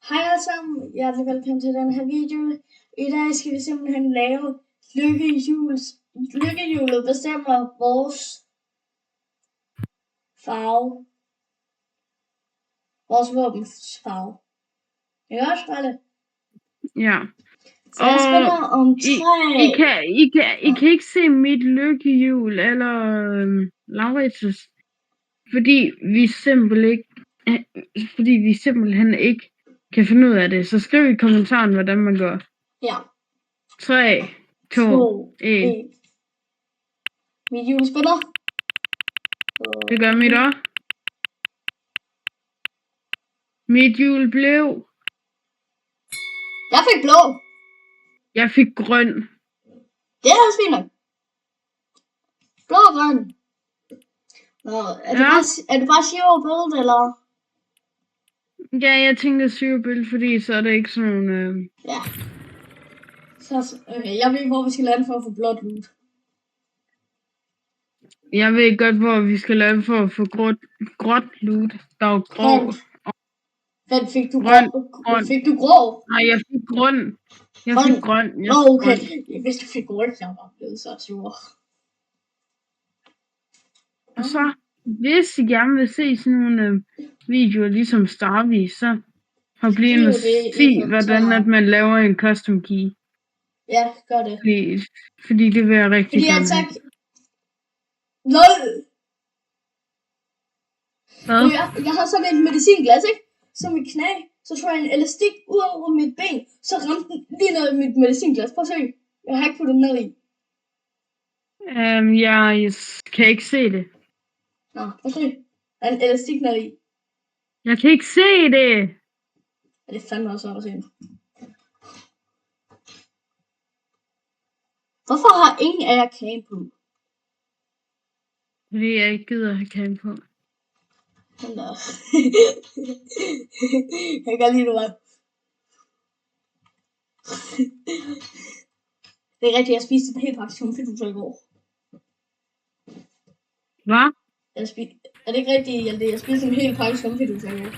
Hej alle sammen, hjertelig velkommen til den her video. I dag skal vi simpelthen lave lykkehjulet bestemmer vores farve. Vores våbensfarve. Ikke også, Valle? Ja. Så jeg spiller om 3. I kan ikke se mit lykkehjul eller Laurits' fordi vi simpelthen ikke kan finde ud af det. Så skriv i kommentaren, hvordan man gør. Ja. 3, 2, 1. Mit hjul spiller. Det gør mit også. Mit hjul blev... Jeg fik blå. Jeg fik grøn. Det er også fint nok. Blå og grøn. Nå, er det bare shiver-billede, eller? Ja, jeg tænkte shiver-billede, fordi så er det ikke sådan nogle... Ja. Okay, jeg ved, hvor vi skal lande for at få blåt loot. Jeg ved godt, hvor vi skal lande for at få gråt loot. Der er grå. Hvad fik du grøn? Fik du grå? Nej, jeg fik grøn. Jeg fik grøn. Okay. Hvis du fik grøn, så var jeg blevet så sur. Og så, hvis I gerne vil se sådan nogle videoer, ligesom Starvis, så har blivet at se, hvordan at man laver en custom key. Ja, gør det. Fordi det vil jeg rigtig gerne. Fordi jeg LOL! Jeg har sådan et medicinglas, ikke? Som mit knæ. Så tror jeg en elastik ud over mit ben. Så ramte den lige ned i mit medicinglas. Prøv at se. Jeg har ikke puttet ned i. Jeg kan ikke se det. Nå, prøv at se. Der er en elastik ned i. Jeg kan ikke se det. Ja, det er fandme også at se. Hvorfor har ingen af jer cam på? Fordi jeg ikke gider at have cam på. Nå. Jeg kan godt lide det meget. Det er rigtigt, jeg spiste en hel pakke skumfiduser i går. Hvad? Er det ikke rigtigt, jeg spiste en hel pakke skumfiduser i går?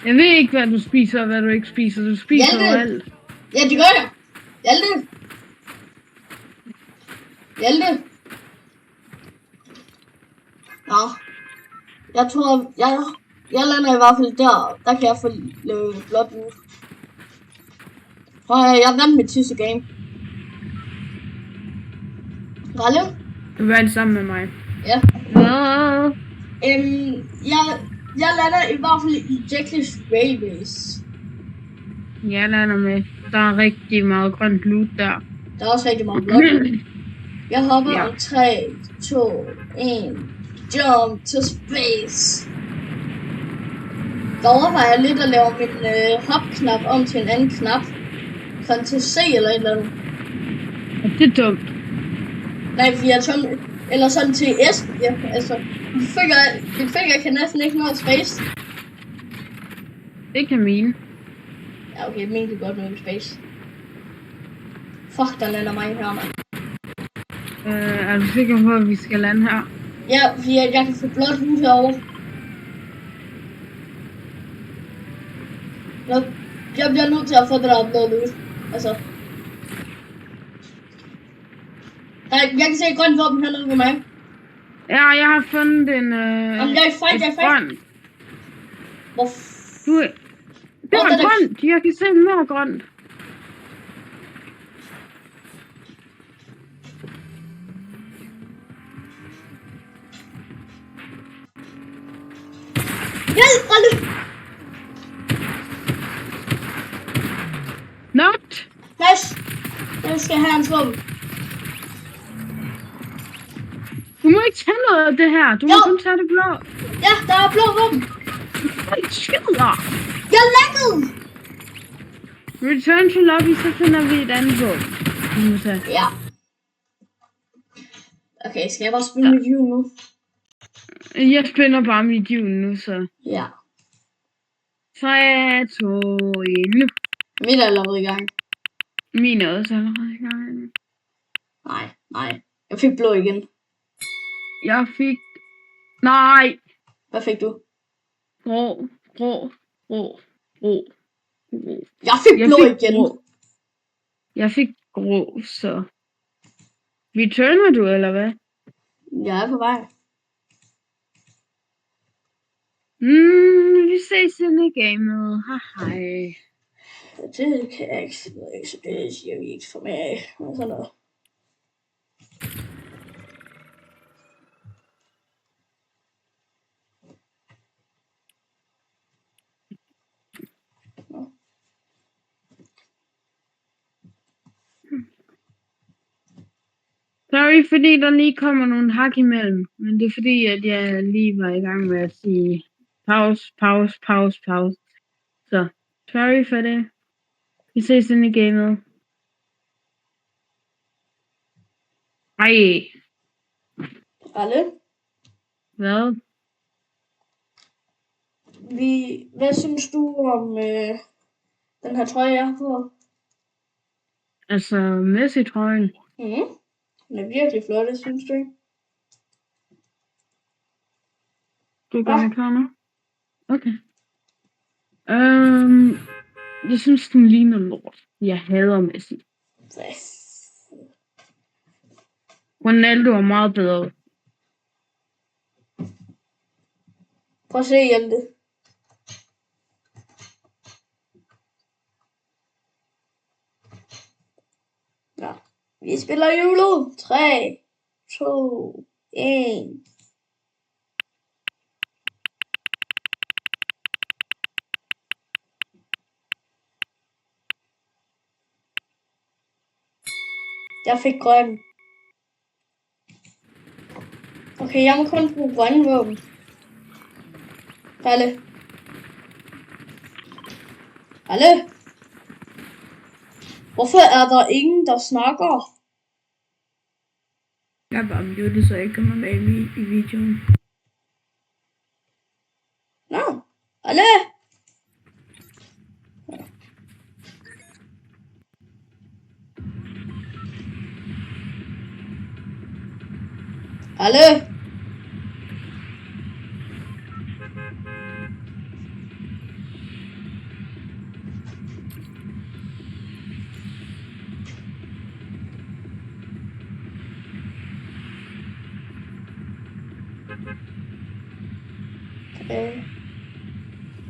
Jeg ved ikke, hvad du spiser og hvad du ikke spiser. Du spiser jo alt. Ja, det gør jeg. Hjalte. Nå. Jeg tror, jeg lander i hvert fald der kan jeg få blot loot. Jeg vandt mit sidste game. Ralle? Du var det sammen med mig. Ja. Jeg lander i hvert fald i Jackless Railways. Jeg lander med. Der er rigtig meget grønt loot der. Der er også rigtig meget blot loot. Jeg hopper om 3, 2, 1. Jump to space. Der overvejer jeg lidt at lave min hop-knap om til en anden knap. Sådan til C eller et eller andet. Det er dumt. Nej, fordi jeg tømmer... Eller sådan til S. Ja, altså... Min finger kan næsten ikke nå space. Det kan mine. Ja, okay, min kan godt nå space. Fuck, der lander mig her, mand. Er du sikker på, at vi skal lande her? Ja, fordi jeg kan få blot loot herovre. Jeg bliver nødt til at få det der blå loot. Altså. Nej, jeg kan se et grønt våben hernede ved mig. Ja, jeg har fundet en... Jamen, jeg er fight. Hvor... Det var grønt! Jeg kan se mere grønt. Hjælp, Ralle! Not! Nice! Jeg skal have hans våben. Du må ikke tage noget af det her. Du må kun tage det blå. Ja, der er blå våben. Skyder! Jeg laggede! Return to lobby, så finder vi et andet våben. Ja. Okay, skal jeg bare spille mit hjul nu? Jeg spiller bare mit hjul nu, så... Ja. 3, 2, 1 nu. Mit er allerede i gang. Min er også allerede i gang. Nej. Jeg fik blå igen. Jeg fik... Nej! Hvad fik du? Grå. Grå. Grå. Grå. Jeg fik blå igen. Grå. Jeg fik grå, så... Returner du, eller hvad? Jeg er på vej. Vi ses i gamet. Hej. Det kan jeg ikke, så det siger vi ikke for mig af. Og sådan noget. Sorry, fordi der lige kommer nogle hak imellem. Men det er fordi, at jeg lige var i gang med at sige pause. Så, sorry for det. Vi ses i gamet. Ej. Alle? Hvad? Hvad synes du om den her trøje, jeg har på? Altså, Messi-trøjen. Den er virkelig flot, det synes du ikke? Du gør mig klar nu? Okay. Jeg synes, den ligner lort. Jeg hader Messi. Hvad? Ronaldo er meget bedre. Prøv at se, Hjalte. Ja. Vi spiller Euro. 3, 2, 1. Jeg fik grøn. Okay, jeg må kun bruge grønne våben. Alle. Hvorfor er der ingen, der snakker? Jeg er bare muted, så jeg kommer med i videoen. Nå, alle. Alle.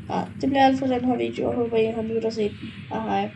Ja, det bliver alt for den her video. Jeg håber, I har nydt at se den. Hej.